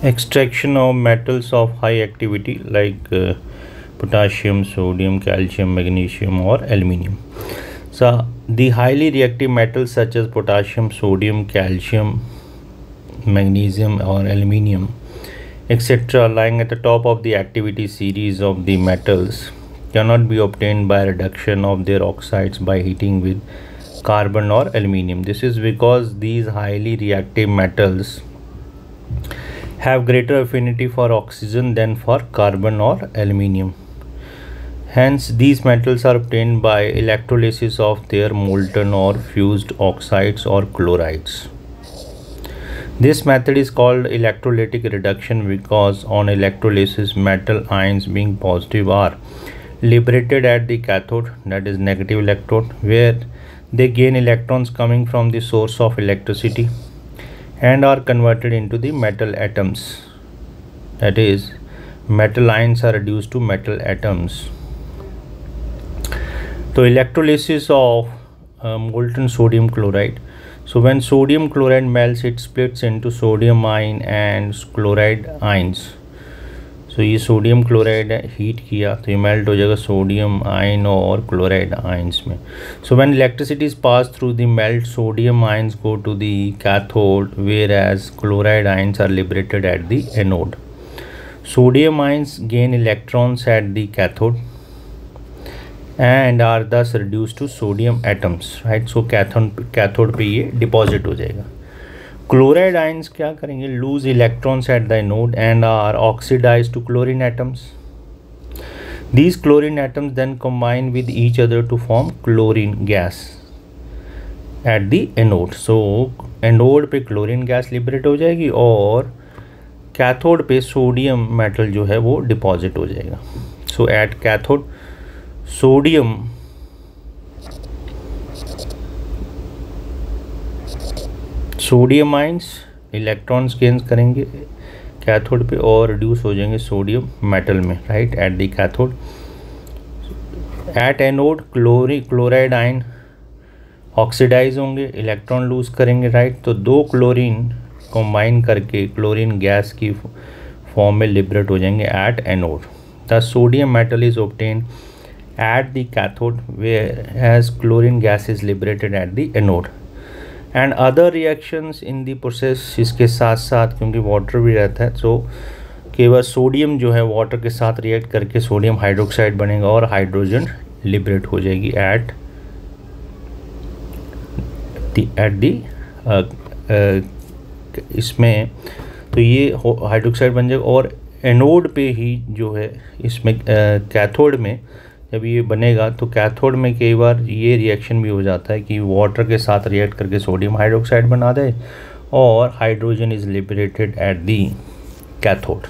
Extraction of metals of high activity like potassium, sodium, calcium, magnesium or aluminium. So the highly reactive metals such as potassium, sodium, calcium, magnesium or aluminium etc. lying at the top of the activity series of the metals cannot be obtained by reduction of their oxides by heating with carbon or aluminium. This is because these highly reactive metals have greater affinity for oxygen than for carbon or aluminium. Hence, these metals are obtained by electrolysis of their molten or fused oxides or chlorides. This method is called electrolytic reduction because on electrolysis metal ions being positive are liberated at the cathode, that is negative electrode, where they gain electrons coming from the source of electricity and are converted into the metal atoms, that is metal ions are reduced to metal atoms. So electrolysis of molten sodium chloride. So when sodium chloride melts, it splits into sodium ion and chloride ions. So ये sodium chloride heat किया तो ये melt हो जाएगा sodium ion और chloride ions में. So when electricity is pass through the melt, sodium ions go to the cathode whereas chloride ions are liberated at the anode. Sodium ions gain electrons at the cathode and are thus reduced to sodium atoms, right? So cathode पे ये deposit हो जाएगा. Chloride ions क्या करेंगे? Lose electrons at the anode and are oxidised to chlorine atoms. These chlorine atoms then combine with each other to form chlorine gas at the anode. So anode पे chlorine gas liberate हो जाएगी और cathode पे sodium metal जो है वो deposit हो जाएगा. So at cathode sodium ions electrons gain करेंगे कैथोड पे और रिड्यूस हो जाएंगे सोडियम मेटल में, right, at the cathode. At anode chloride ion oxidise होंगे, इलेक्ट्रॉन लूज करेंगे, राइट. तो दो क्लोरीन कंबाइन करके क्लोरीन गैस की फॉर्म में लिबरेट हो जाएंगे at anode. The sodium metal is obtained at the cathode whereas chlorine gas is liberated at the anode. And other reactions in the process, इसके साथ साथ क्योंकि वाटर भी रहता है तो केवल सोडियम जो है वाटर के साथ रिएक्ट करके सोडियम हाइड्रोक्साइड बनेगा और हाइड्रोजन लिबरेट हो जाएगी एट दी इसमें. तो ये हाइड्रोक्साइड बन जाएगा और एनोड पे ही जो है इसमें कैथोड में जब ये बनेगा तो कैथोड में कई बार ये रिएक्शन भी हो जाता है कि वाटर के साथ रिएक्ट करके सोडियम हाइड्रोक्साइड बना दे और hydrogen is liberated at the cathode.